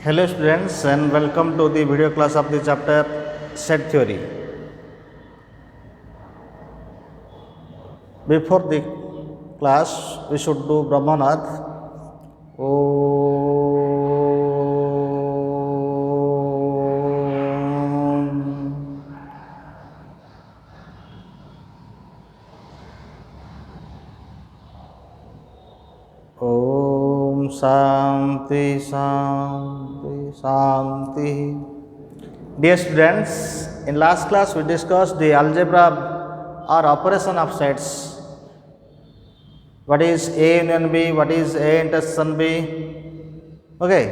Hello students and welcome to the video class of the chapter set theory. Before the class we should do Brahmanad. Om Shanti Shanti Shanti. Dear students, in last class we discussed the algebra or operation of sets. What is A union B? What is A intersection B? Okay,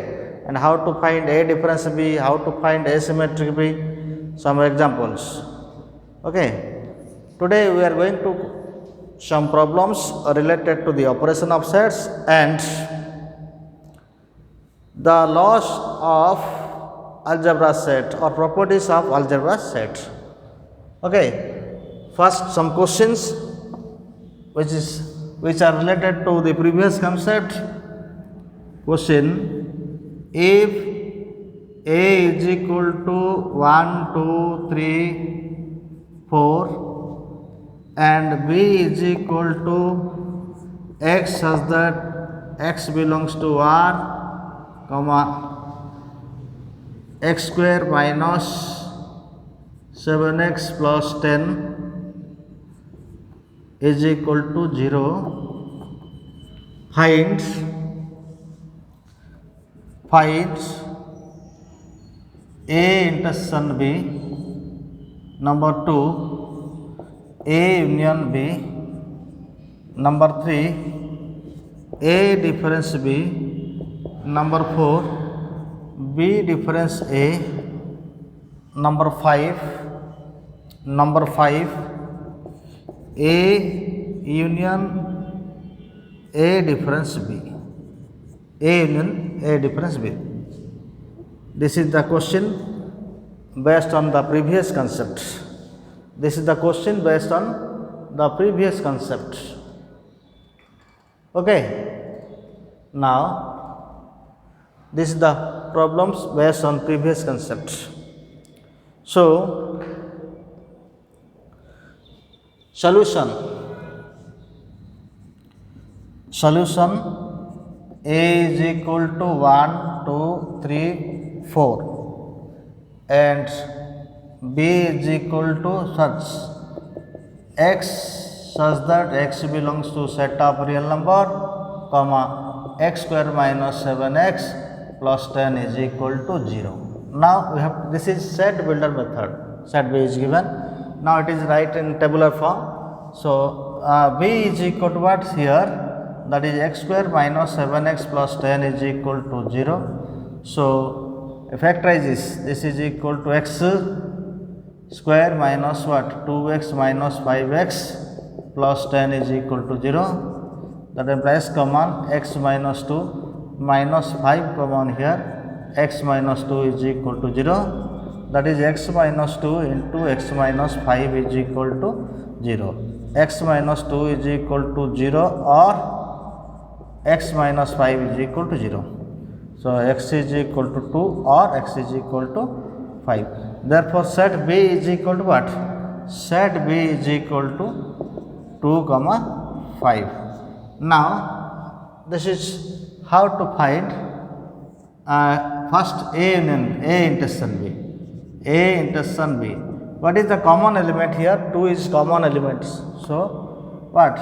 and how to find A difference B? How to find asymmetric B? Some examples. Okay, today we are going to some problems related to the operation of sets and the laws of algebra set or properties of algebra set. Okay, first some questions which are related to the previous concept. Question: if A is equal to 1, 2, 3, 4 and B is equal to x such that x belongs to R, comma x square minus 7x plus 10 is equal to 0, find A intersection B. Number 2, A union B. Number 3, A difference B. Number 4, B difference A. Number 5, A union A difference B. A union A difference B. This is the question based on the previous concept. This is the question based on the previous concept. Okay. Now, this is the problems based on previous concept. So, solution A is equal to 1, 2, 3, 4 and B is equal to such that x belongs to set of real number, comma x square minus 7x plus 10 is equal to 0. Now we have, this is set builder method. Set B is given. Now it is right in tabular form. So B is equal to what here? That is x square minus 7x plus 10 is equal to 0. So factorize this is equal to x square minus what? 2x minus 5x plus 10 is equal to 0. That implies common x minus 2 minus 5 common here, x minus 2 is equal to 0. That is x minus 2 into x minus 5 is equal to 0. X minus 2 is equal to 0 or x minus 5 is equal to 0. So x is equal to 2 or x is equal to 5. Therefore, set B is equal to what? Set B is equal to 2, 5. Now, this is how to find first A union A intersection B. A intersection B. What is the common element here? 2 is common element. So, what?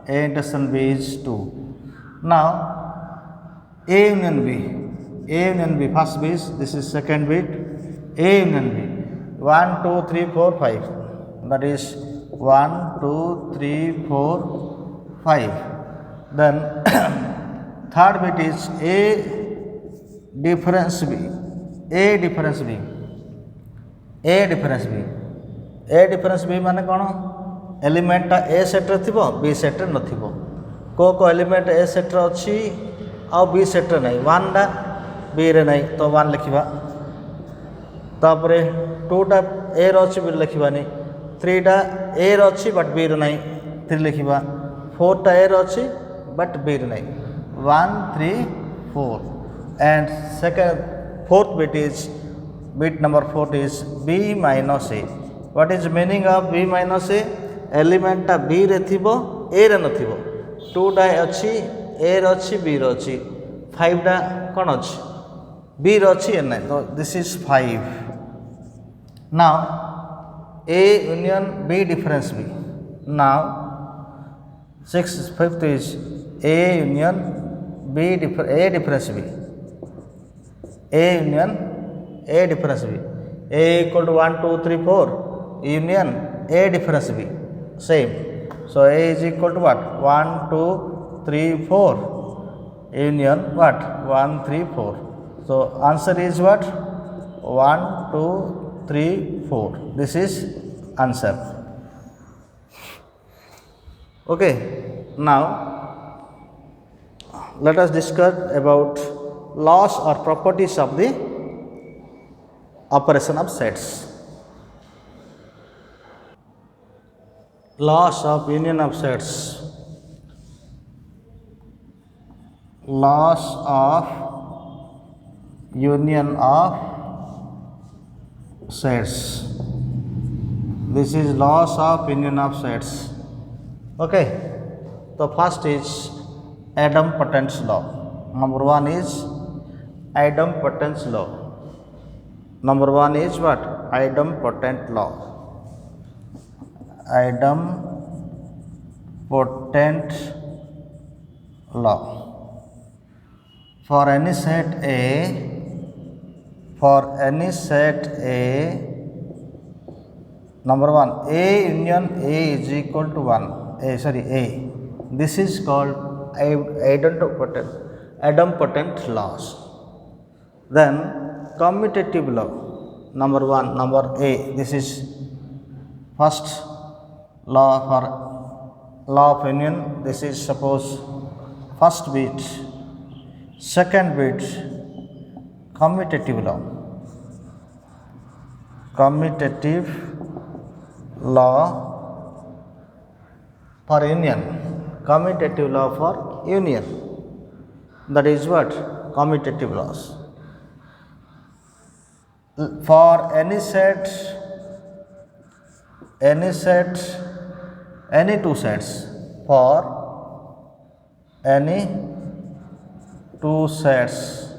A intersection B is 2. Now, A union B. A union B. First B is, this is second bit. A union B. 1, 2, 3, 4, 5. That is 1, 2, 3, 4, 5. Then third bit is A difference B. A difference B. A difference B. A difference B माने कौन? Element A set रे थिबो B set रे नथिबो. को element A set रे अछि आ B set रे नै. 1 टा B रे नै तो 1 लिखिबा. तापरे 2 टा A रो अछि B लिखिबानी. 3 टा A रो अछि बट B रो नै 3 लिखिबा. 4 टा A रो अछि बट B रो नै. 1, 3, 4 and second fourth bit number 4 is b minus a. What is meaning of b minus a? Element टा b रे थिबो a रे न थिबो. 2 टा अछि a रे अछि b रे अछि. 5 टा कोन अछि b रे अछि n. So this is 5. Now a union b difference b. Now 5th is a union b difference b. A union a difference b. A equal to 1 2 3 4 union a difference b. Same. So a is equal to what? 1 2 3 4 union what? 1 3 4. So answer is what? 1 2 3 4. This is answer. Okay. Now let us discuss about laws or properties of the operation of sets. Laws of union of sets. Laws of union of sets. This is laws of union of sets. Okay. The first is idempotence law. Number 1 is idempotence law. Number 1 is what? Idempotent law. Idempotent law. For any set A, number 1, A union A is equal to 1. A. This is called idempotent laws. Then commutative law. Number 1, number A. This is first law for law of union. This is suppose first bit, second bit, commutative law. Commutative law for union. Commutative law for union. That is what? Commutative laws. For any set, any two sets. For any two sets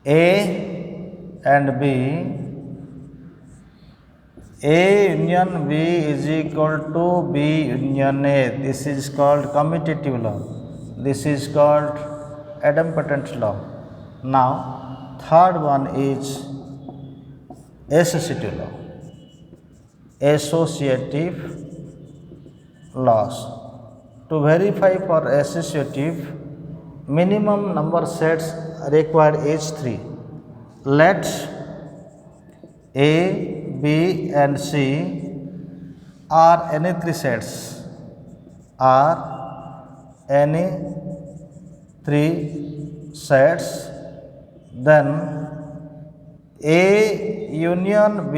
A and B, A union B is equal to B union A. This is called commutative law. This is called idempotent law. Now third one is associative law. Associative laws. To verify for associative, minimum number sets required is 3. Let A, B and C are any 3 sets. Are any 3 sets, then A union B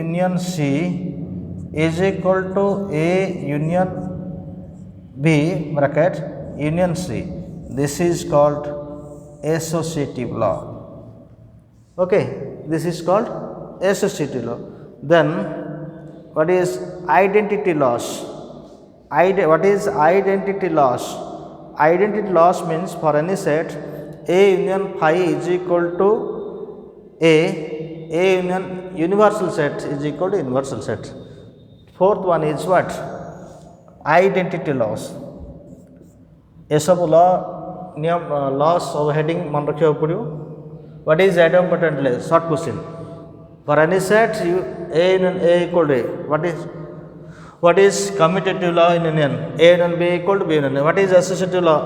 union C is equal to A union B bracket union C. This is called associative law. Okay, this is called associative law. Then what is identity loss? What is identity loss? Identity loss means for any set A union phi is equal to A union universal set is equal to universal set. Fourth one is what? Identity loss. ये सब law नियम loss of heading मन रखियो पड़ियो. What is idempotent law? Short question. For any set A union A equal to A. What is commutative law in union? A union B equal to B union A. What is associative law?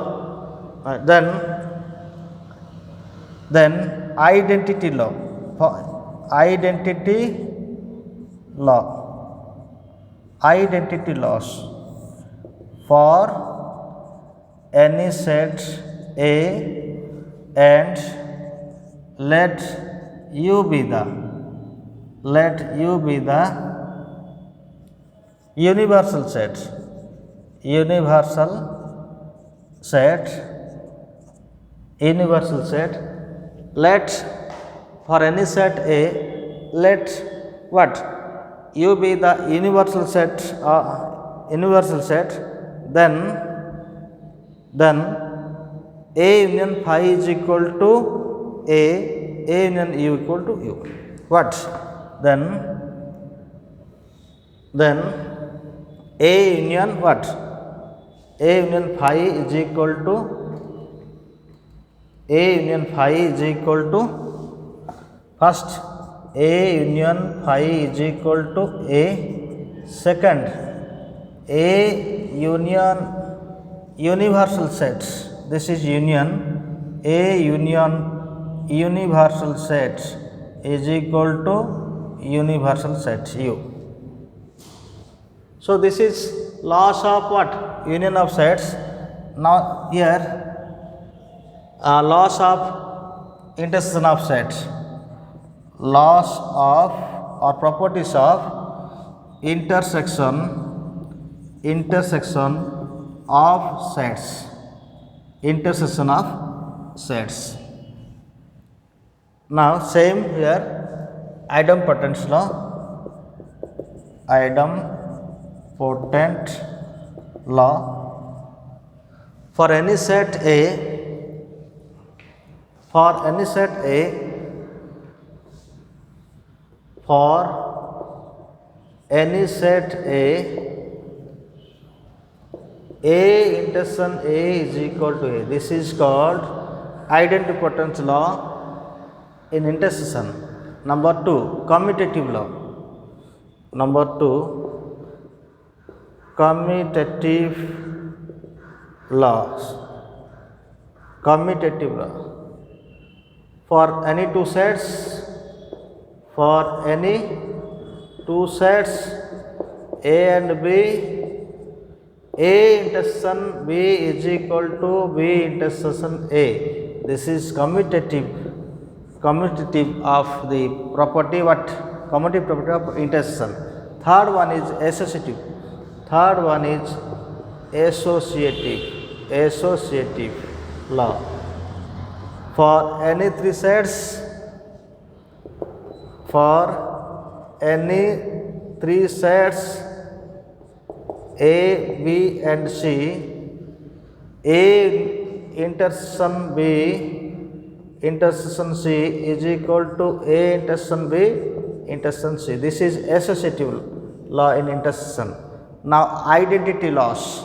Then identity law. Identity laws. For any set A and let U be the universal set. let for any set A, let what U be the universal set, then A union phi is equal to A union U equal to U. What? Then A union what? A union phi is equal to first A union phi is equal to A, second A union universal sets, this is union, A union universal sets is equal to universal set U. So this is laws of what? Union of sets. Now here laws of intersection of sets, laws of or properties of intersection of sets, intersection of sets. Now same here, idempotence law, idempotent law. For any set A, for any set A, A intersection A is equal to A. This is called idempotence law in intersection. Number 2, commutative law. Number 2, commutative laws. Commutative law. For any two sets, A and B, A intersection B is equal to B intersection A. This is commutative of the property, what? Commutative property of intersection. Third one is associative. Associative law. For any three sets, A, B and C, A intersection C is equal to A intersection B intersection C. This is associative law in intersection. Now identity laws.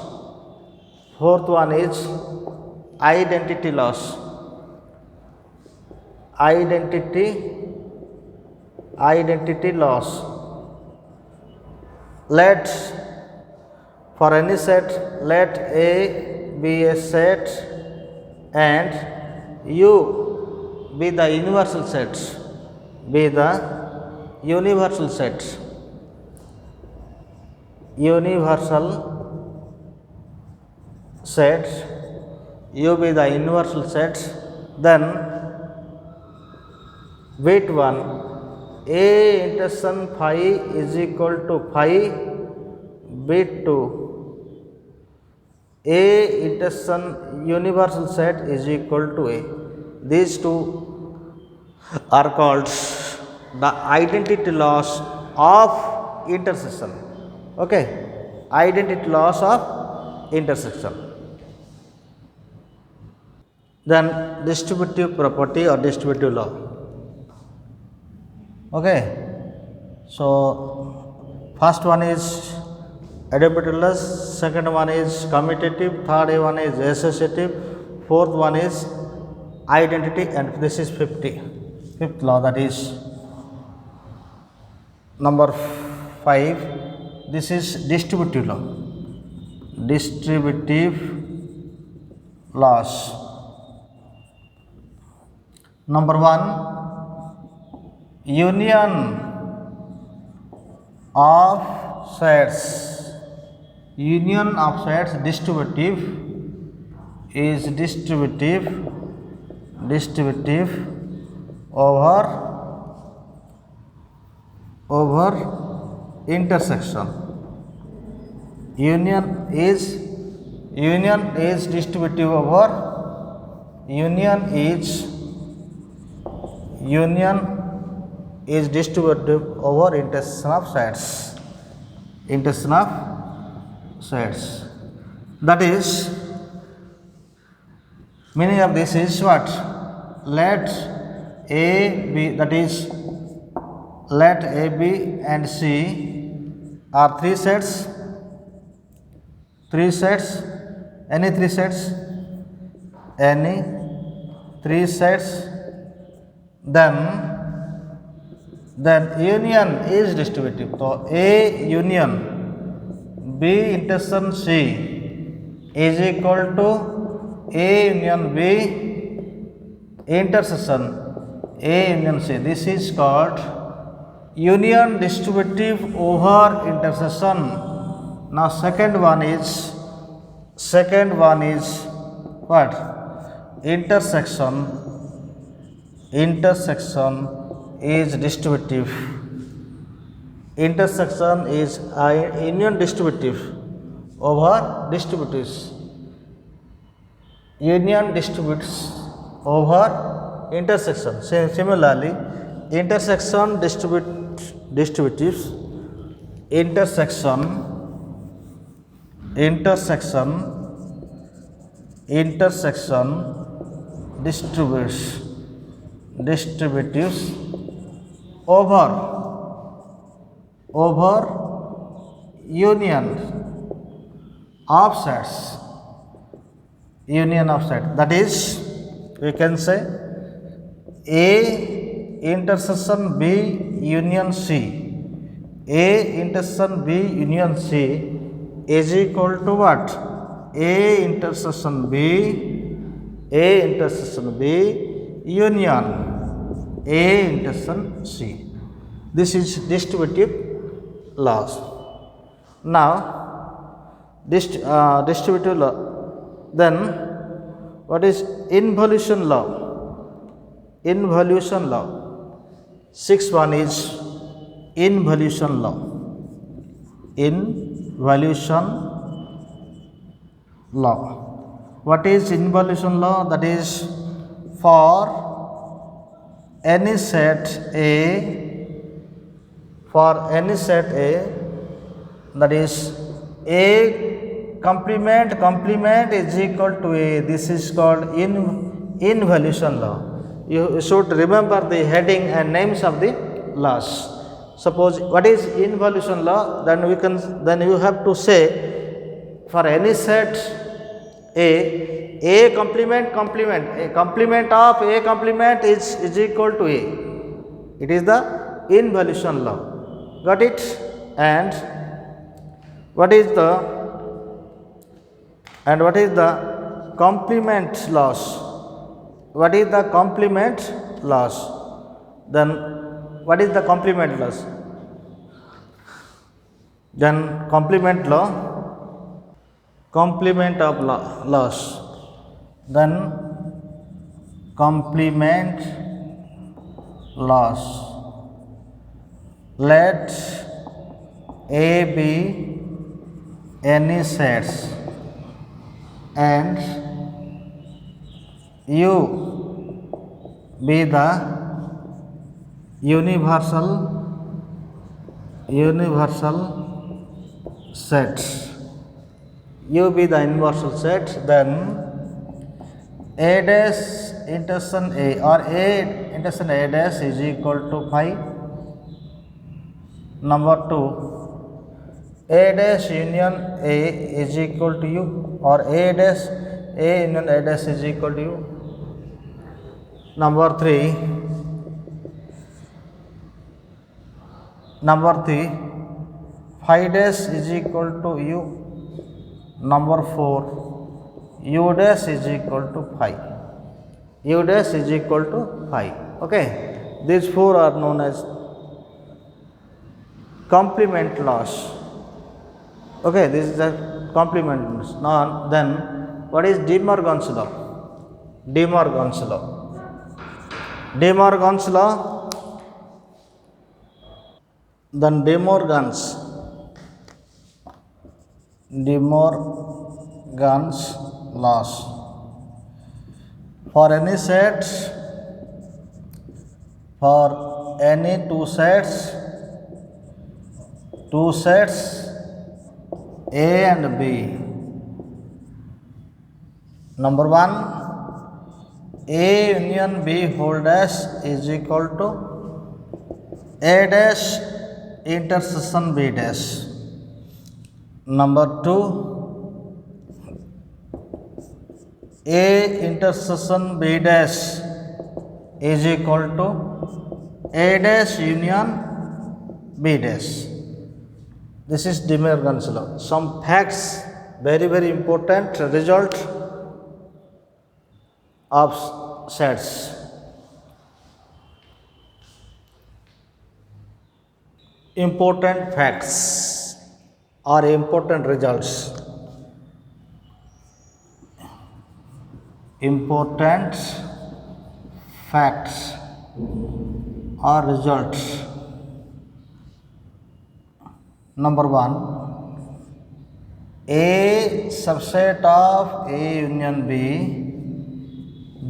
Fourth one is identity laws. Identity laws. Let for any set, let A be a set and U be the universal set. Universal set, U be the universal set. Then bit 1, A intersection phi is equal to phi. Bit 2, A intersection universal set is equal to A. These two are called the identity laws of intersection. Okay, identity laws of intersection. Then distributive property or distributive law. Okay, so first one is idempotence, second one is commutative, third one is associative, fourth one is identity, and this is fifth law, that is number 5. This is distributive law. Distributive laws. Number 1, union of sets. Union of sets, distributive, is distributive over intersection. Union is distributive over, union is union is distributive over intersection of sets. Intersection of sets. That is, meaning of this is what? Let A, B, that is, let A, B and C are three sets. Three sets. Any three sets? Any three sets. Then union is distributive. So A union B intersection C is equal to A union B intersection A union C. This is called union distributive over intersection. Now second one is what? Intersection is distributive. Intersection is union distributive over distributives. Union distributes over intersection. Similarly, intersection distributives. Intersection distributives over union of sets. That is, we can say A intersection B union C. A intersection B union C is equal to what? A intersection B union A intersection C. This is distributive laws. Now, distributive law. Then, what is involution law? Involution law. Sixth one is involution law. Involution law. What is involution law? That is, for any set A, that is A complement is equal to A. This is called involution law. You should remember the heading and names of the laws. Suppose what is involution law? Then you have to say, for any set A complement, a complement of A complement is equal to A. It is the involution law. Got it? And what is the complement laws? What is the complement laws? Then what is the complement laws? Then complement law, complement of laws. Then complement laws. Let A be any sets and U be the universal set. U be the universal set. Then A dash intersection A or A intersection A dash is equal to phi. Number 2, A dash union A is equal to U, or A union A dash is equal to U. Number 3, phi dash is equal to U. Number 4, U dash is equal to phi. Okay, these four are known as complement laws. Okay, this is the complement laws. Now then, what is De Morgan's law? De Morgan's law. Then De Morgan's laws. For any set for any two sets A and B. Number 1, A union B whole dash is equal to A dash intersection B dash. Number 2, A intersection B dash is equal to A dash union B dash. This is De Morgan's law. Some facts, very very important result of sets. Important facts or important results. Important facts or results. Number 1, A subset of A union B,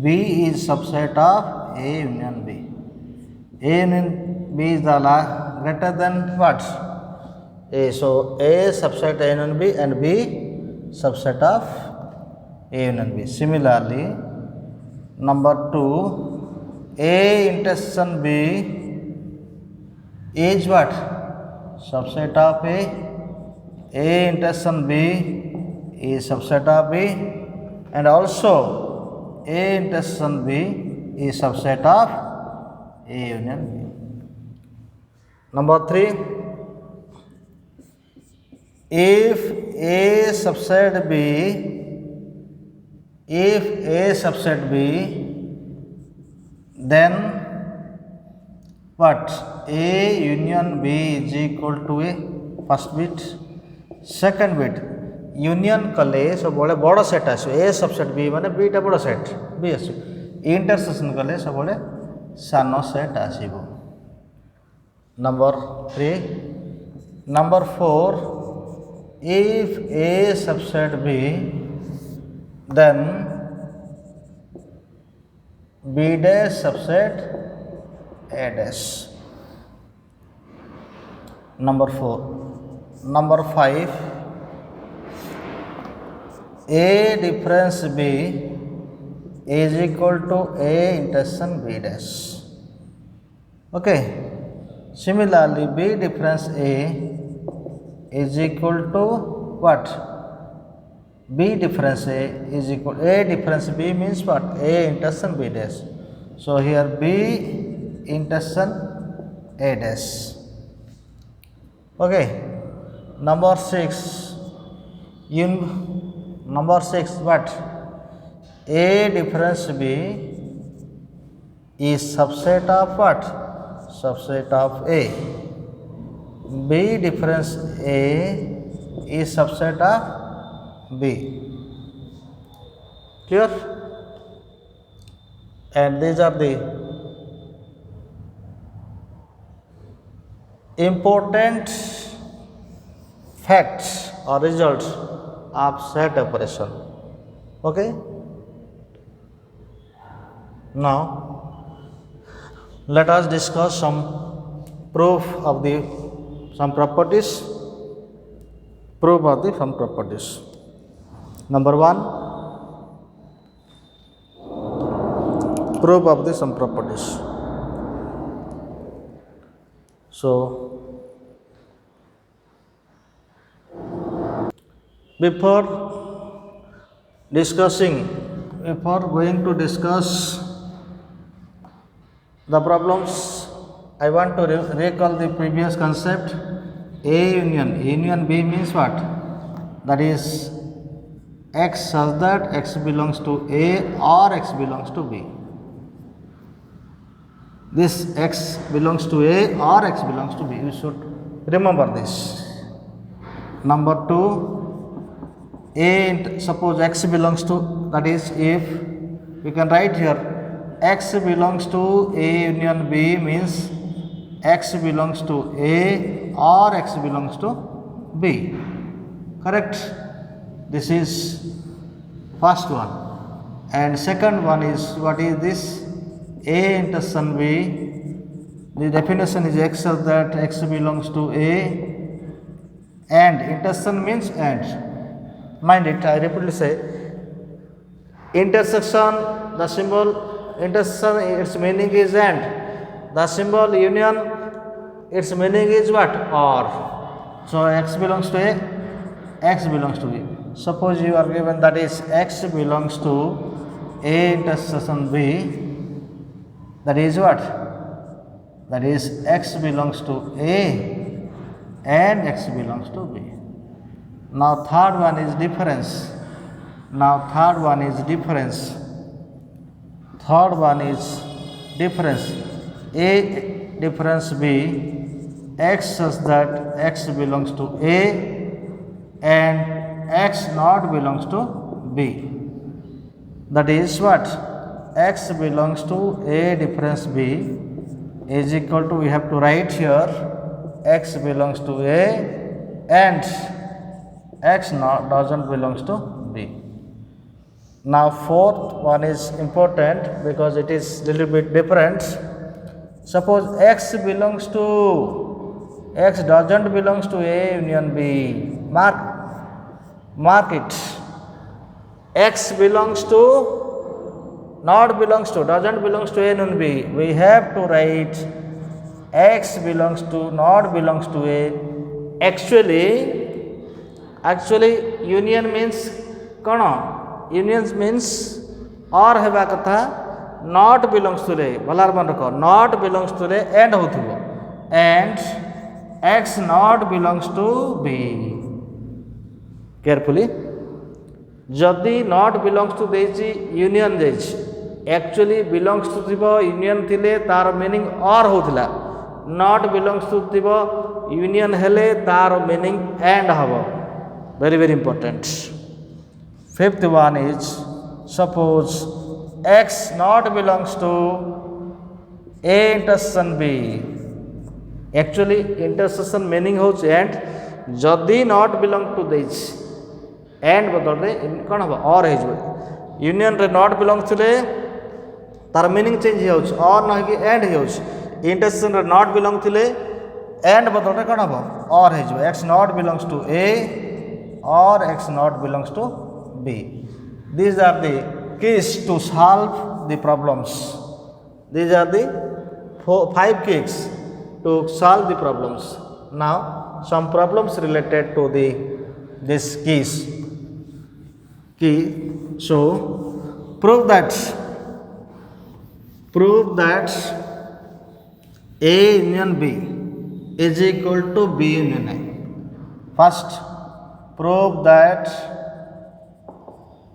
B is subset of A union B. A union B is the greater than what? A. So A subset A union B and B subset of A union B. Similarly, number 2, A intersection B is what? Subset of A. A intersection B is subset of B, and also A intersection B is subset of A union B. Number 3, if A subset B, then what? A union B is equal to A. First bit. Second bit, union कले सब बड़े बड़ा set आसो. A subset B माने B टा बड़ा set B आसो. Intersection कले सब बड़े सानो set आसीबो. Number 3. Number 4, if A subset B, then B dash subset A dash. Number 4. Number 5, A difference B is equal to A intersection B dash. Okay. Similarly, B difference A is equal to what? B difference A is equal to A difference B means what? A intersection B dash. So here B intersection A dash. Okay. Number 6, what? A difference B is subset of what? Subset of A. B difference A is subset of B. Clear? And these are the important facts or results of set operation. Okay? Now let us discuss some proof of the some properties. Proof of the some properties. Number 1, proof of the some properties. So before going to discuss the problems, I want to recall the previous concept. A union B means what? That is X such that X belongs to A or X belongs to B. This X belongs to A or X belongs to B. You should remember this. Number 2, suppose X belongs to, that is if we can write here X belongs to A union B means X belongs to A or X belongs to B. Correct? This is first one. And second one is, what is this? A intersection B The definition is x such that x belongs to A, and intersection means and. Mind it, I repeatedly say, intersection, the symbol intersection, its meaning is and. The symbol union, its meaning is what? Or. So x belongs to A, x belongs to B. Suppose you are given that is x belongs to A intersection B, that is what? That is x belongs to A and x belongs to B. Now third one is difference. Third one is difference. A difference B, x such that x belongs to A and x not belongs to B. That is what? X belongs to A difference B is equal to, we have to write here, x belongs to A and x not doesn't belongs to B. Now fourth one is important because it is little bit different. Suppose x belongs to, x doesn't belongs to A union B. Mark it. X belongs to, not belongs to, doesn't belongs to A union B. We have to write x belongs to, not belongs to A. Actually union means कौन? Union means और हेबा कथा not belongs to A. भलार मन रखो, not belongs to A and होथिबो, and x not belongs to B. Carefully, जदि not belongs to देछि union देछि, actually belongs to थिबो union थिले तार meaning और होथिला, not belongs to थिबो union हेले तार meaning and हबो. Very very important. Fifth one is, suppose x not belongs to A intersection B. Actually intersection meaning होछि and, जदि not belong to देछि and बदल रे कौन हबो और हे जबो. union रे not belong थिले तार meaning change होछि और न कि and होछि. intersection रे not belong थिले and बदल रे कौन हबो और हे जबो. x not belongs to A or x not belongs to B. These are the keys to solve the problems. These are the 5 keys to solve the problems. Now some problems related to this keys. So prove that A union B is equal to B union A. First, prove that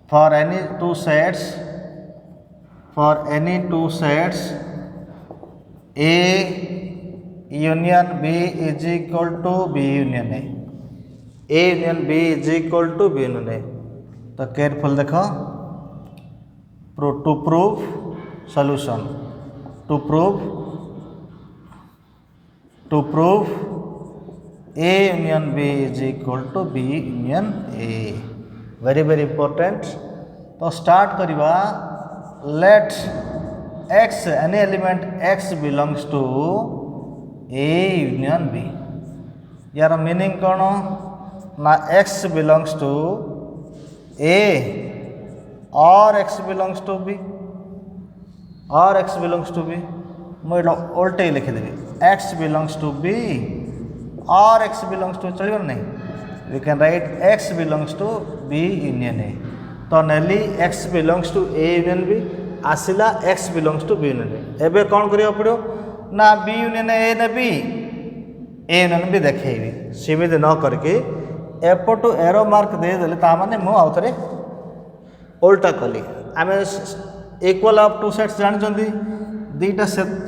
for any two sets A union B is equal to B union A. A union B is equal to B union A. तो careful देखो, to prove solution, to prove A union B is equal to B union A. Very very important. तो start करिवा, let x, any element x belongs to A union B. यार meaning कौन ना, x belongs to A or x belongs to B, मैं उल्टे लिख देवी, x belongs to B or x belongs to, चलिए नहीं, we can write x belongs to B union A. तो नेली x belongs to A union B आसिला x belongs to B union A. एबे कौन करिया पड़ो ना, B union A ने B A union B देखेबी, सीमित न करके एपटू एरो मार्क दे देले, ता माने मु आउथरे उल्टा कली. आमे इक्वल ऑफ टू सेट्स जान जंदी, दुईटा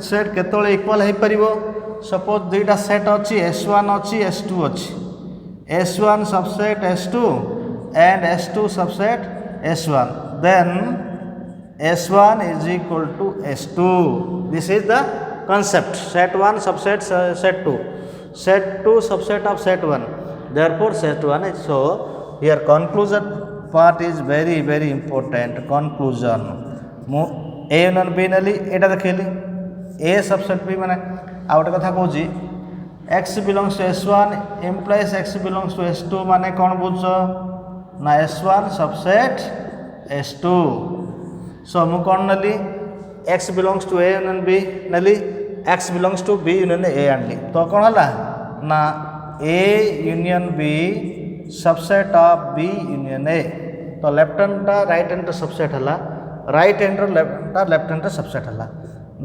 सेट केतळे इक्वल हे परिबो. सपोज दुईटा सेट अछि, S1 अछि, S2 अछि, S1 subset S2 and S2 subset S1, then S1 is equal to S2. This is the concept. Set 1 subset set 2, set 2 subset of set 1, therefore set 1 is. So here conclusion part is very very important. conclusion, A union B ನಲ್ಲಿ एटा देखली ए subset B माने आ गोटे कथा कहूँ x belongs to s1 implies x belongs to s2 माने कौन बुझ ना s1 सबसेट s2 सो मु कौन only x belongs to a union b only x belongs to b union a only तो कौन हला ना a union b subset of b union a तो लेफ्ट हैंड टा राइट हैंड सबसेट हला right hand left hand subset हला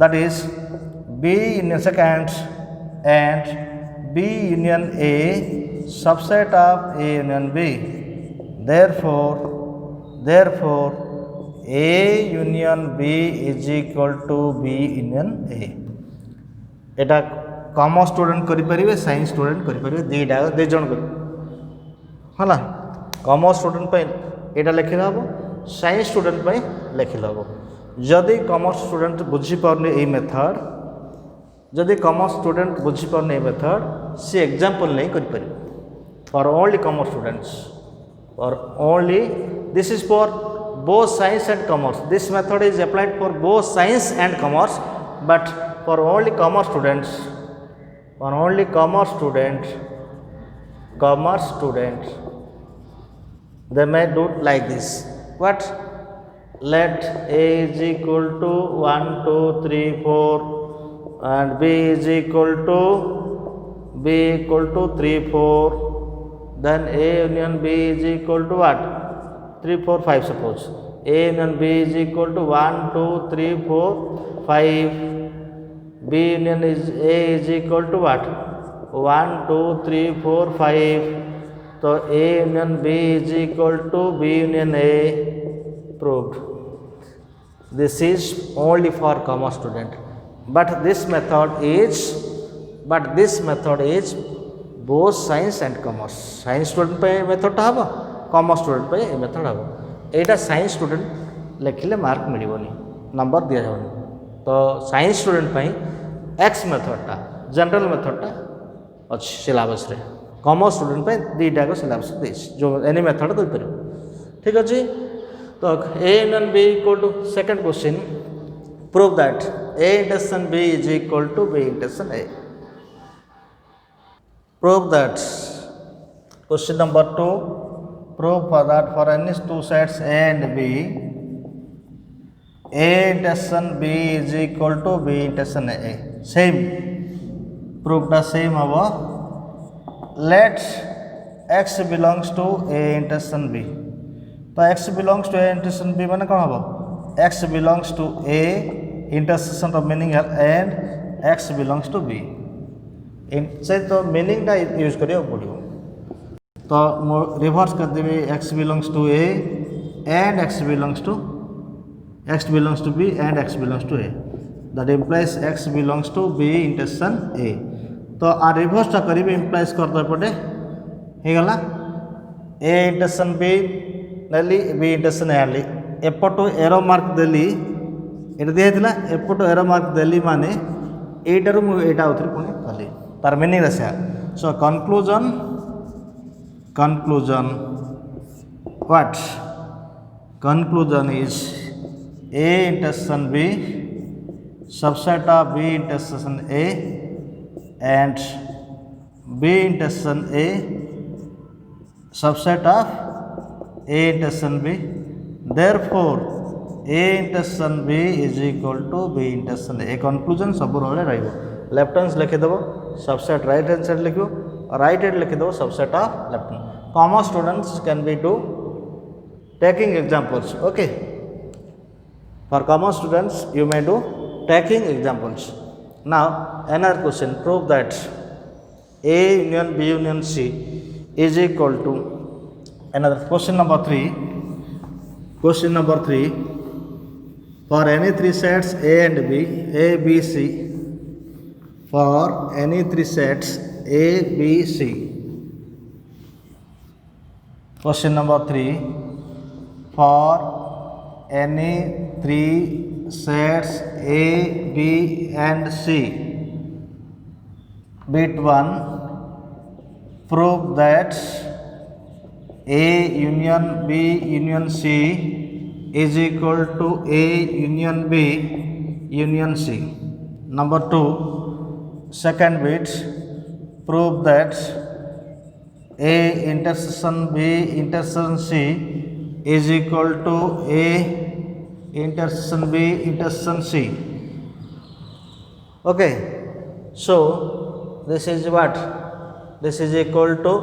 that is b union second and B union A subset of A union B. Therefore, A union B is equal to B union A. Etah commerce student करि परिबे science student करि परिबे दीटा दे जण कर हला commerce student पे एटा लिखि हबो साइंस स्टूडेंट पे लिखि हबो जदि कॉमर्स स्टूडेंट बुझी परने ए मेथड जदि कॉमर्स स्टूडेंट बुझी पारने मेथड सी एग्जांपल नहीं करि परिबे फॉर ओनली कॉमर्स स्टूडेंट्स और only this is for both science and commerce this method is applied for both science and commerce but for only commerce student they may do like this what let A is equal to 1 2 3 4 and B is equal to 3 4 then A union B is equal to what 3 4 5 suppose A union B is equal to 1 2 3 4 5 B union A is equal to what 1 2 3 4 5 तो A union B is equal to B union A proved. This is only for commerce student. But this method is both science and commerce. Science student पे method हबो commerce student पे ए method हबो एटा science student लिखिले mark मिलिबोनी number दिया जावनी तो science student पे x method टा general method टा अछि सिलेबस रे कॉमर्स स्टूडेंट पे दीटा को सिलेबस देछ जो एनी मेथड कोइ पर ठीक अछि तो A union B equal to second question prove that A intersection B is equal to B intersection A. Prove that question number 2 prove for that for any two sets A and B A intersection B is equal to B intersection A. Same prove the same habo let x belongs to A intersection B तो x belongs to A intersection B माने कौन हबो x belongs to A intersection of meaning and x belongs to B से तो meaning टा use करियो पड़ियो तो रिवर्स कर देबे x belongs to A and x belongs to B and x belongs to A that implies x belongs to B intersection A तो आ reverse टा करिबे इंप्लाइज कर दे पड़े हे गला A इंटरसेक्शन B नली B इंटरसेक्शन A आली एपटो arrow mark देली एटा दिया दिला एपटो arrow mark देली माने एटारु मु एटा उतरी पुनी कली तार मीनिंग रसा so conclusion what conclusion is A intersection B subset of B intersection A and B intersection A subset of A intersection B. Therefore, A intersection B is equal to B intersection A. Conclusion सब रोले रहिबो left hand लिखि देबो subset right hand side लिखियो right hand लिखि देबो subset of left hand. Commerce students can be do taking examples. Okay. For commerce students, you may do taking examples. Now another question, prove that A union B union C is equal to another question number 3 for any three sets A and B A B C for any three sets A B C. Question number 3 for any three sets A, B and C. Bit 1 prove that A union B union C is equal to A union B union C. Number 2, second bit, prove that A intersection B intersection C is equal to A intersection B intersection C. Okay, so this is what? This is equal to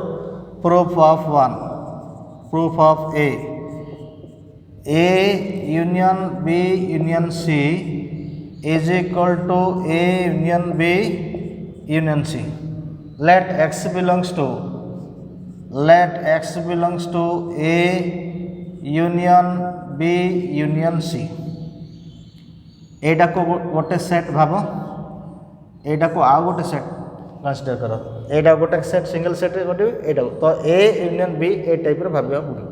proof of 1, proof of A union B union C is equal to A union B union C. Let x belongs to A union B union C. एटा को गोटे set भाव, एटा को आउ गोटे set consider कर, एटा गोटे set single set गोटे एटा तो A यूनियन B ए टाइप रो भाबिया पड़ो.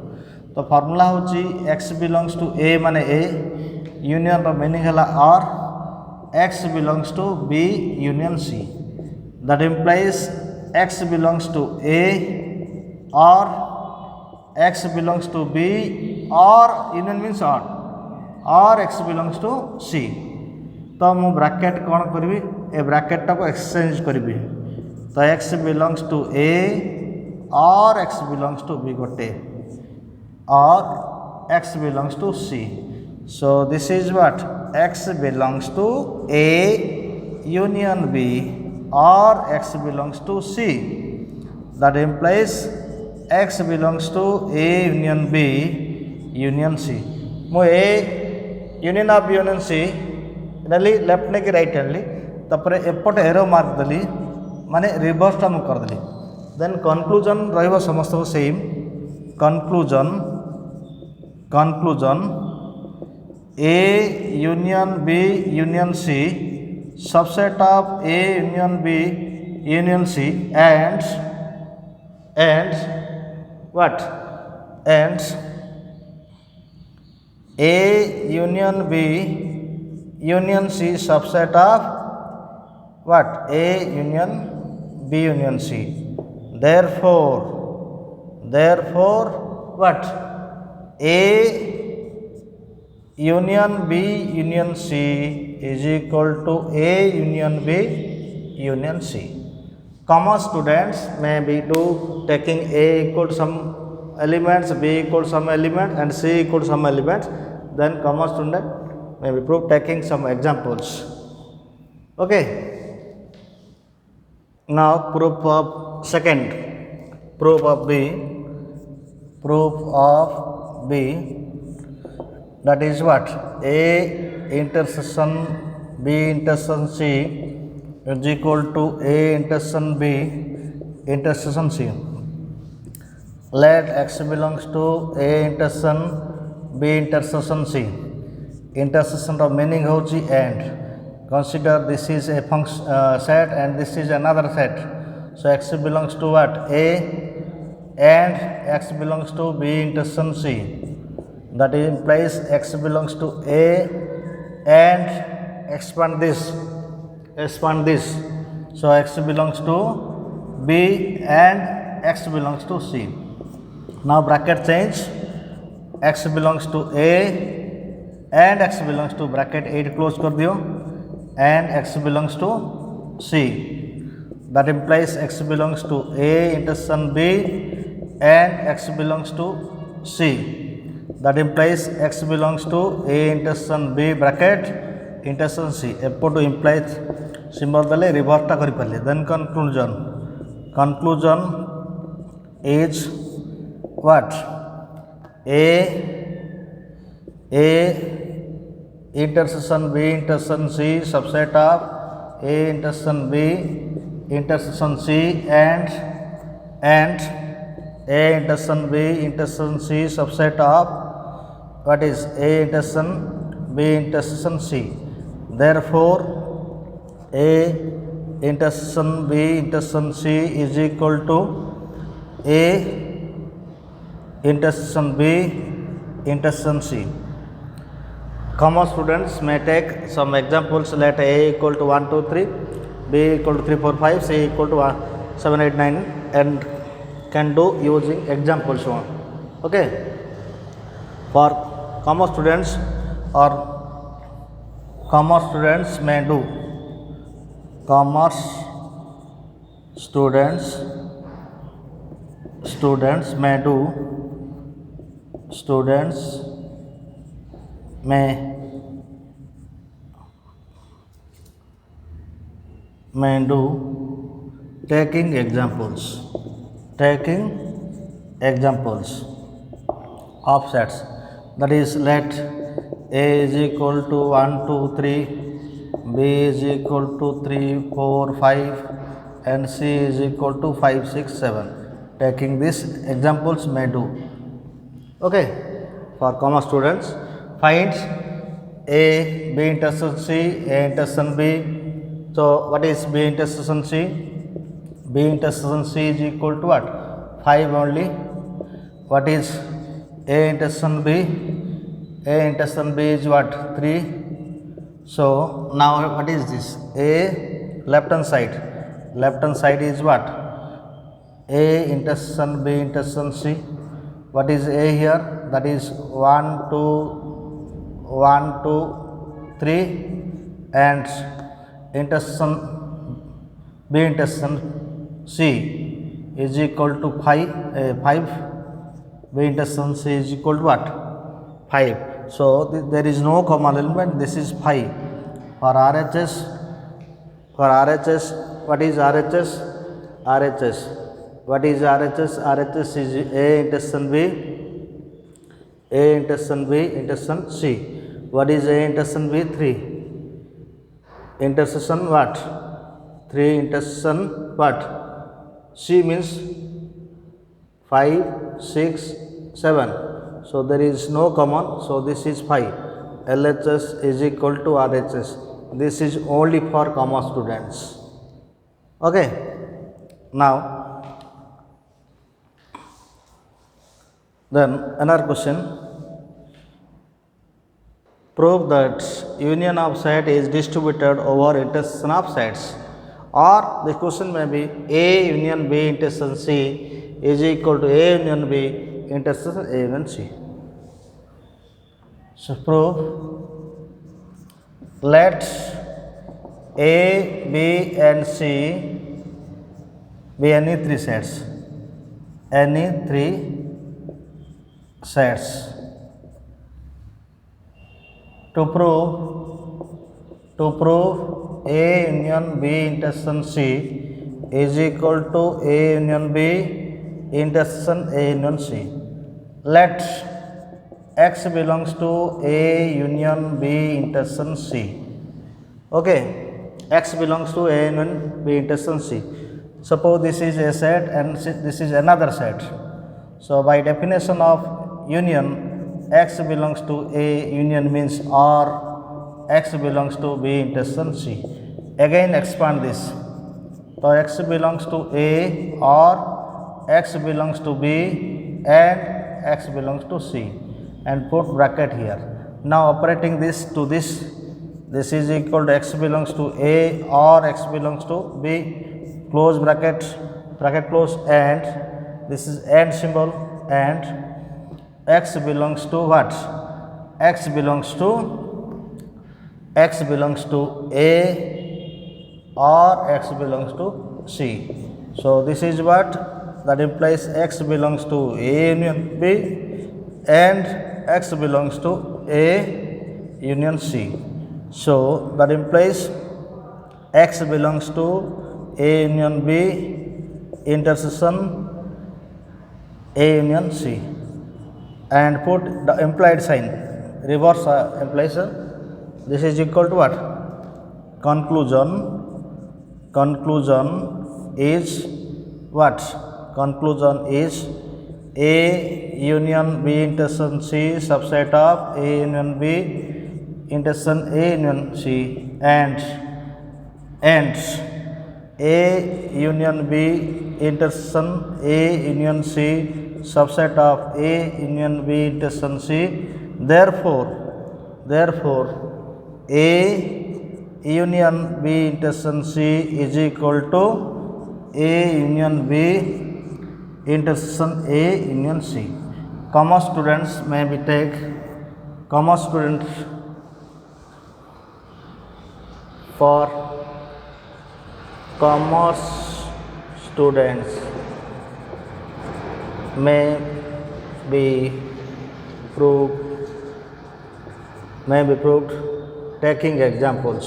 तो फार्मूला होची x बिलोंग्स टू A माने A यूनियन रो मीनिंग हला और x belongs to B union C. That implies x belongs to A or x belongs to B or union means or x belongs to C. तो मु bracket कौन करी, A bracket टाको exchange करी. तो x belongs to A or x belongs to B गोटे or x belongs to C. So this is what? X belongs to A union B or x belongs to C. That implies x belongs to A union B union C. मो A union of union C नली left ने कि right हैंडली तापर एपट arrow mark देली माने reverse टा मु कर देली. Then conclusion रहइबो समस्त same. Conclusion A union B union C subset of A union B union C and what? And A union B union C subset of what? A union B union C. Therefore what? A union B union C is equal to A union B union C. Comma students may be do taking A equal to some elements, B equal to some element and C equal to some elements. Then comma student may be prove taking some examples. Okay. Now proof of second, proof of B, that is what? A intersection B intersection C is equal to A intersection B intersection C. Let x belongs to A intersection B intersection C. Intersection of meaning hochi and. Consider this is a function set and this is another set. So x belongs to what? A and x belongs to B intersection C. That implies x belongs to A and expand this. So x belongs to B and x belongs to C. Now bracket change, x belongs to A and x belongs to bracket 8 close कर दियो and x belongs to C. That implies x belongs to A intersection B and x belongs to C. That implies x belongs to A intersection B bracket intersection C. एपटू implies symbol दले reverse टा करि पाले. Then conclusion is what? A intersection B intersection C subset of A intersection B intersection C and A intersection B intersection C subset of what is A intersection B intersection C. Therefore A intersection B intersection C is equal to A intersection B intersection C. Common students may take some examples. Let A equal to 1 2 3, B equal to 3 4 5, C equal to 7 8 9 and can do using examples one. Okay. For common students may do commerce students may do taking examples of sets, that is, let A is equal to 1 2 3, B is equal to 3 4 5, and C is equal to 5 6 7. Taking these examples may do. Okay, for commerce students, find A, B intersection C, A intersection B. So what is B intersection C? B intersection C is equal to what? 5 only. What is A intersection B? A intersection B is what? 3. So now what is this? A left hand side is what? A intersection B intersection C. What is A here? That is 1 2 3, and intersection B intersection C is equal to 5. B intersection C is equal to what? 5. So there is no common element. This is 5. For RHS, what is RHS? What is RHS? RHS is A intersection B intersection C. What is A intersection B? 3. Intersection what? 3 intersection what? C means 5 6 7. So there is no common. So this is 5. LHS is equal to RHS. This is only for commerce students. Okay. Now then another question. Prove that union of set is distributed over intersection of sets. Or the question may be A union B intersection C is equal to A union B intersection A union C. So prove, let A, B and C be any three sets. To prove A union B intersection C is equal to A union B intersection A union C. Let X belongs to A union B intersection C. Okay, X belongs to A union B intersection C. Suppose this is a set and this is another set. So by definition of union, X belongs to A union means or X belongs to B intersection C. Again expand this. So X belongs to A or X belongs to B and X belongs to C, and put bracket here. Now operating this to this is equal to X belongs to A or X belongs to B, close bracket close, and this is and symbol, and X belongs to what? X belongs to A or X belongs to C. So this is what that implies X belongs to A union B and X belongs to A union C. So that implies X belongs to A union B intersection A union C, and put the implied sign, reverse implies this is equal to what? Conclusion is what? Conclusion is A union B intersection C subset of A union B intersection A union C, and A union B intersection A union C subset of A union B intersection C. Therefore A union B intersection C is equal to A union B intersection A union C. Commerce students may be take commerce students for commerce students may be proved taking examples.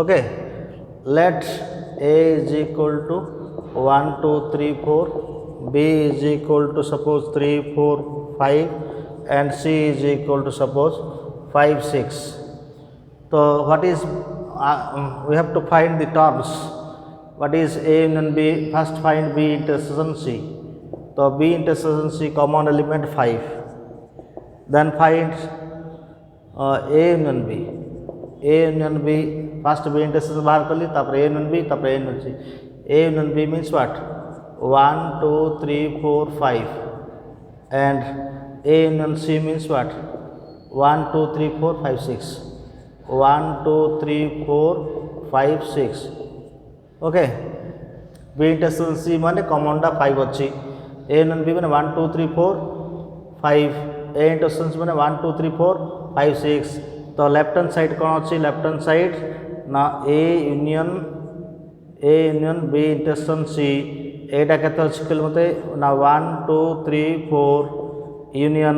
Okay, let A is equal to 1 2 3 4, B is equal to suppose 3 4 5, and C is equal to suppose 5 6. So what is we have to find the terms. What is A union B? First find B intersection C. So B intersection C common element 5. Then find A union B. A union B, first B intersection बाहर कर ली, तापर A union B, तापर A union C. A union B means what? 1 2 3 4 5, and A union C means what? 1 2 3 4 5 6. 1 2 3 4 5 6. Okay, B intersection C माने common टा 5 अच्छी. A union B माने 1 2 3 4 5. A intersection C माने 1 2 3 4 5 6. तो लेफ्ट हैंड साइड कौन अच्छी? Left hand side ना A union B intersection C. एटा केते अछि कल मते ना 1 2 3 4 union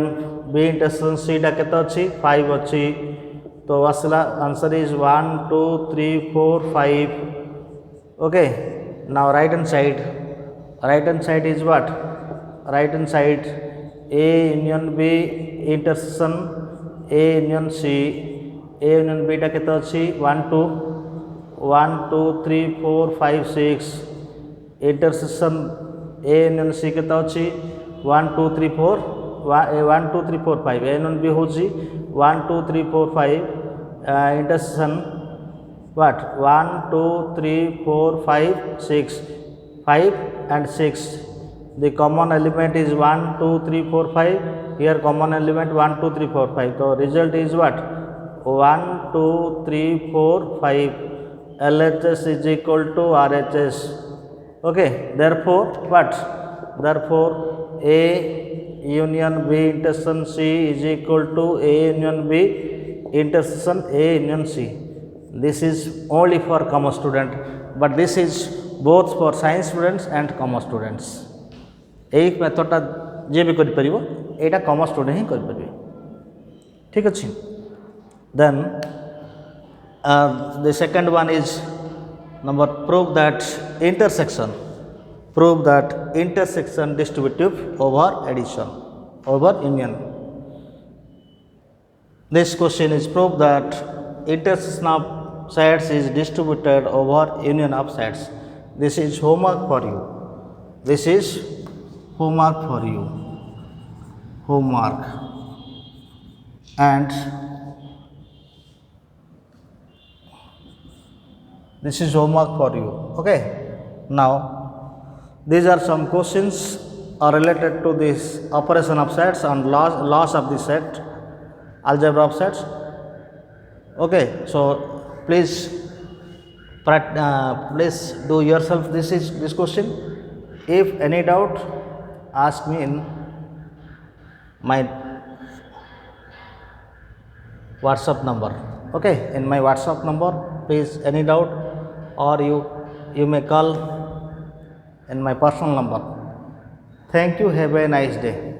B intersection C टा केते अछि? 5 अछि. तो असला answer is 1 2 3 4 5. Okay, now right hand side is what? Right hand side A union B intersection A union C. A union B टा केते अछि? 1 2 3 4 5 6. intersection A union C केते अछि? 1 2 3 4 1 2 3 4 5. A union B होछि 1 2 3 4 5. intersection what? 1 2 3 4 5 6. 5 and 6. The common element is 1 2 3 4 5. Here common element 1 2 3 4 5. So result is what? 1 2 3 4 5. LHS is equal to RHS. Okay, therefore what? Therefore A union B intersection C is equal to A union B intersection A union C. This is only for commerce student, but this is both for science students and commerce students. এই মেথডটা যে भी করি পারিব, এটা commerce student হি করি পারিবে. ঠিক আছে. Then the second one is number prove that intersection distributive over addition over union. This question is prove that intersection of sides is distributed over union of sides. This is homework for you. Homework. And this is homework for you. Okay, now these are some questions are related to this operation of sets and laws of the set, algebra of sets. Okay, so please do yourself this question. If any doubt, ask me in my WhatsApp number. Okay, in my WhatsApp number, please any doubt, or you may call in my personal number. Thank you. Have a nice day.